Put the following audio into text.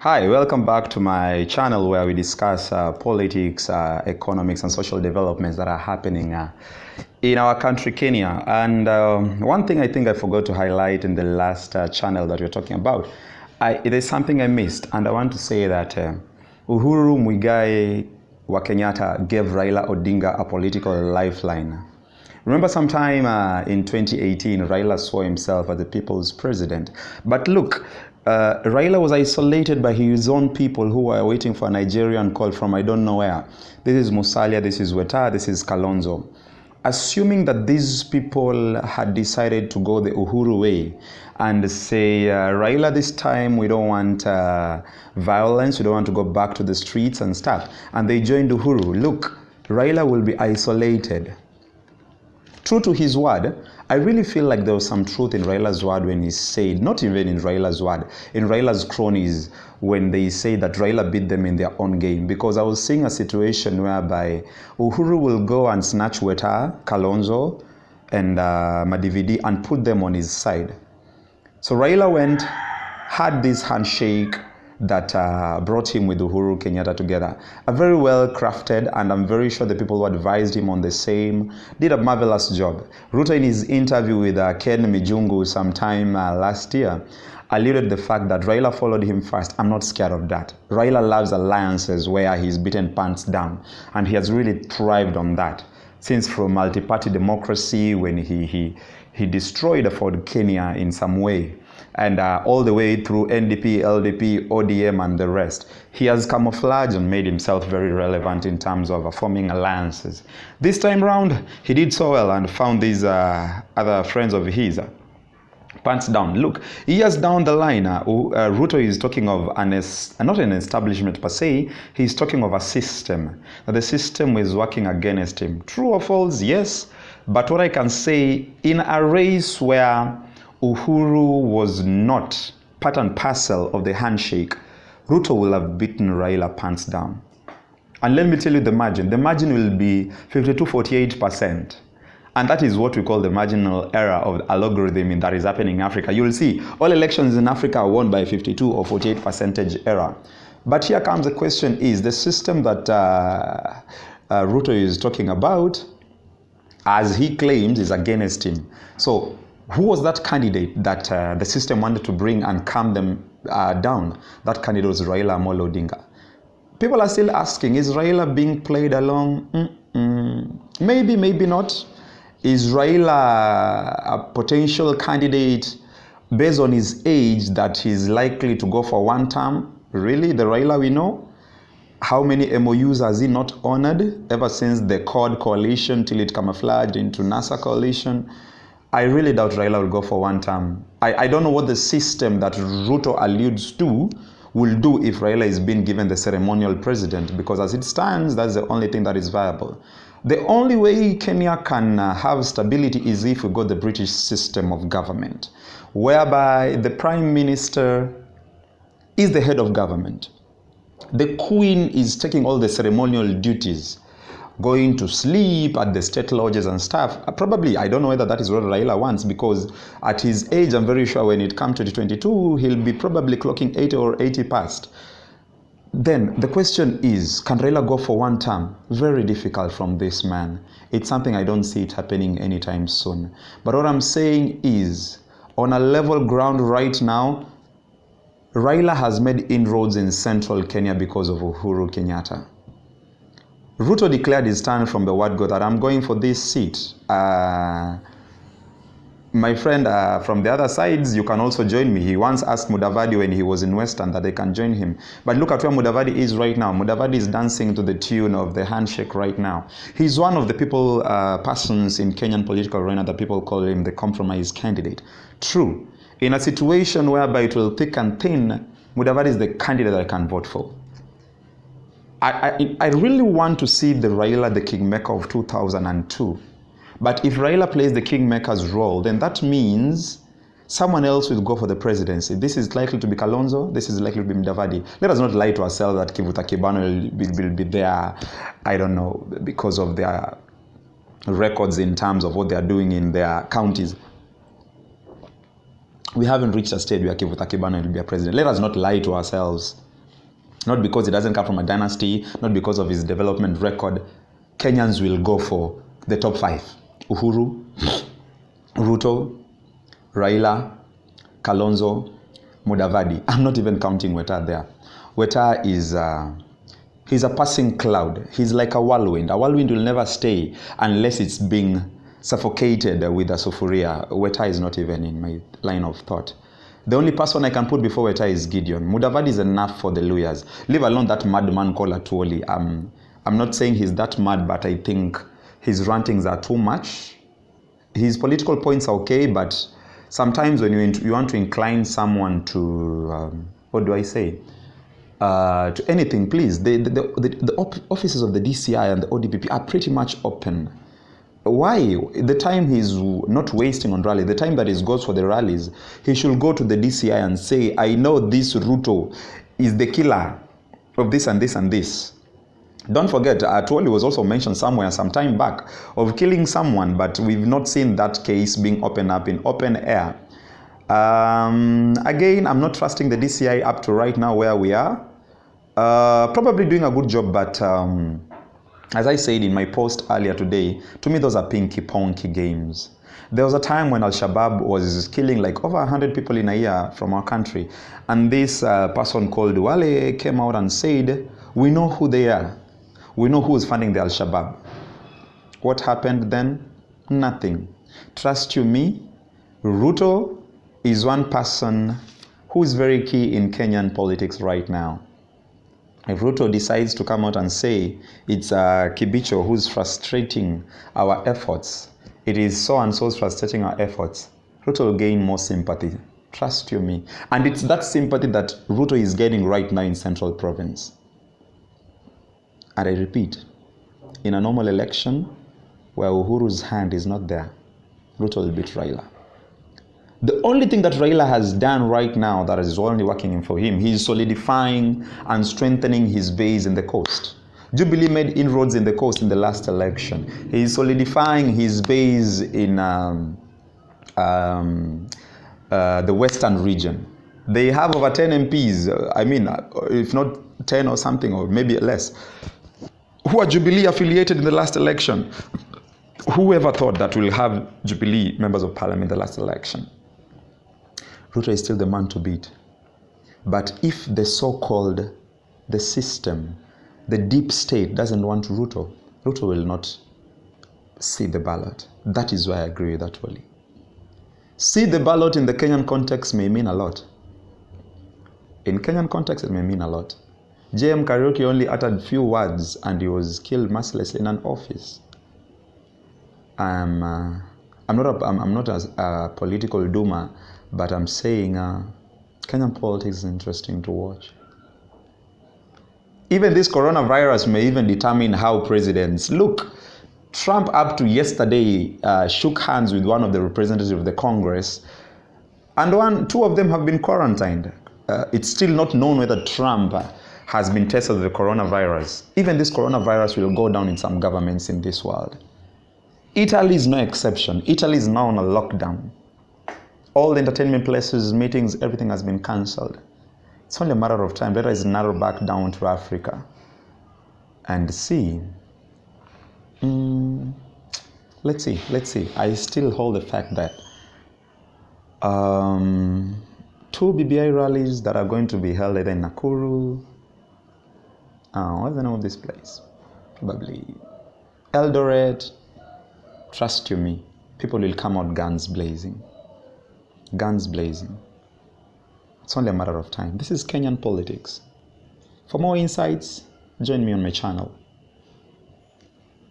Hi, welcome back to my channel where we discuss politics, economics, and social developments that are happening in our country, Kenya. And one thing I think I forgot to highlight in the last channel that we're talking about, it is something I missed, and I want to say that Uhuru Muigai wa Kenyatta gave Raila Odinga a political lifeline. Remember sometime in 2018, Raila saw himself as the people's president. But look, Raila was isolated by his own people who were waiting for a Nigerian call from I don't know where. This is Musalia, this is Weta, this is Kalonzo. Assuming that these people had decided to go the Uhuru way and say, Raila, this time we don't want violence, we don't want to go back to the streets and stuff. And they joined Uhuru. Look, Raila will be isolated. True to his word, I really feel like there was some truth in Raila's word when he said, not even in Raila's word, in Raila's cronies, when they say that Raila beat them in their own game. Because I was seeing a situation whereby Uhuru will go and snatch Weta, Kalonzo, and Madividi and put them on his side. So Raila went, had this handshake that brought him with Uhuru Kenyatta together. A very well crafted, and I'm very sure the people who advised him on the same did a marvelous job. Ruto, in his interview with Ken Mijungu sometime last year, alluded to the fact that Raila followed him first. I'm not scared of that. Raila loves alliances where he's beaten pants down, and he has really thrived on that. Since from multi-party democracy, when he destroyed Ford Kenya in some way, and all the way through NDP, LDP, ODM, and the rest. He has camouflaged and made himself very relevant in terms of forming alliances. This time round, he did so well and found these other friends of his. Pants down. Look, years down the line, Ruto is talking of not an establishment per se, he's talking of a system. That the system is working against him. True or false? Yes. But what I can say, in a race where Uhuru was not part and parcel of the handshake, Ruto will have beaten Raila pants down. And let me tell you the margin. The margin will be 52-48%. And that is what we call the marginal error of the algorithm that is happening in Africa. You will see all elections in Africa are won by 52 or 48% error. But here comes the question is, the system that Ruto is talking about, as he claims, is against him. So who was that candidate that the system wanted to bring and calm them down? That candidate was Raila Amolo Odinga. People are still asking, is Raila being played along? Maybe, maybe not. Is Raila a potential candidate based on his age that he's likely to go for one term? Really, the Raila we know? How many MOUs has he not honored ever since the CORD coalition till it camouflaged into NASA coalition? I really doubt Raila will go for one term. I don't know what the system that Ruto alludes to will do if Raila is being given the ceremonial president, because as it stands, that's the only thing that is viable. The only way Kenya can have stability is if we got the British system of government, whereby the Prime Minister is the head of government. The Queen is taking all the ceremonial duties, going to sleep at the state lodges and stuff. Probably, I don't know whether that is what Raila wants, because at his age, I'm very sure when it comes to 2022, he'll be probably clocking 80 or 80 past. Then the question is, can Raila go for one term? Very difficult from this man. It's something I don't see it happening anytime soon. But what I'm saying is, on a level ground right now, Raila has made inroads in central Kenya because of Uhuru Kenyatta. Ruto declared his stand from the word go that I'm going for this seat. My friend from the other sides, you can also join me. He once asked Mudavadi when he was in Western that they can join him. But look at where Mudavadi is right now. Mudavadi is dancing to the tune of the handshake right now. He's one of the persons in Kenyan political arena that people call him the compromise candidate. True. In a situation whereby it will thick and thin, Mudavadi is the candidate I can vote for. I really want to see the Raila, the kingmaker of 2002. But if Raila plays the kingmaker's role, then that means someone else will go for the presidency. This is likely to be Kalonzo. This is likely to be Mudavadi. Let us not lie to ourselves that Kivuta Kibano will be there, I don't know, because of their records in terms of what they are doing in their counties. We haven't reached a stage where Kivuta Kibano will be a president. Let us not lie to ourselves. Not because he doesn't come from a dynasty, not because of his development record. Kenyans will go for the top 5. Uhuru, Ruto, Raila, Kalonzo, Mudavadi. I'm not even counting Weta there. Weta is he's a passing cloud. He's like a whirlwind. A whirlwind will never stay unless it's being suffocated with a sufuria. Weta is not even in my line of thought. The only person I can put before Weta is Gideon. Mudavadi is enough for the Luyas. Leave alone that madman called Atuoli. I'm not saying he's that mad, but I think his rantings are too much. His political points are okay, but sometimes when you want to incline someone to, what do I say? To anything, please. The offices of the DCI and the ODPP are pretty much open. Why? The time he's not wasting on rally, the time that he goes for the rallies, he should go to the DCI and say, I know this Ruto is the killer of this and this and this. Don't forget, Atuoli was also mentioned somewhere some time back of killing someone, but we've not seen that case being opened up in open air. Again, I'm not trusting the DCI up to right now where we are. Probably doing a good job, but as I said in my post earlier today, to me those are pinky-ponky games. There was a time when Al-Shabaab was killing like over 100 people in a year from our country, and this person called Wale came out and said, we know who they are. We know who is funding the Al-Shabaab. What happened then? Nothing. Trust you me, Ruto is one person who is very key in Kenyan politics right now. If Ruto decides to come out and say it's Kibicho who's frustrating our efforts, it is so-and-so's frustrating our efforts, Ruto will gain more sympathy. Trust you me. And it's that sympathy that Ruto is getting right now in Central Province. And I repeat, in a normal election where Uhuru's hand is not there, Ruto will beat Raila. The only thing that Raila has done right now that is only working for him, he is solidifying and strengthening his base in the coast. Jubilee made inroads in the coast in the last election. He is solidifying his base in the western region. They have over 10 MPs, if not 10 or something, or maybe less, who are Jubilee affiliated in the last election. Whoever thought that we'll have Jubilee members of parliament in the last election? Ruto is still the man to beat. But if the so-called, the system, the deep state doesn't want Ruto, Ruto will not see the ballot. That is why I agree with that, Wally. See the ballot in the Kenyan context may mean a lot. In Kenyan context, it may mean a lot. JM Karaoke only uttered few words and he was killed mercilessly in an office. I'm not a political doomer, but I'm saying Kenyan politics is interesting to watch. Even this coronavirus may even determine how presidents look. Trump, up to yesterday, shook hands with one of the representatives of the Congress, and two of them have been quarantined. It's still not known whether Trump has been tested with the coronavirus. Even this coronavirus will go down in some governments in this world. Italy is no exception. Italy is now on a lockdown. All the entertainment places, meetings, everything has been cancelled. It's only a matter of time. Let us narrow back down to Africa and see. Let's see. I still hold the fact that 2 BBI rallies that are going to be held either in Nakuru, what's the name of this place? Probably Eldoret. Trust you me, people will come out guns blazing. Guns blazing. It's only a matter of time. This is Kenyan politics. For more insights, join me on my channel.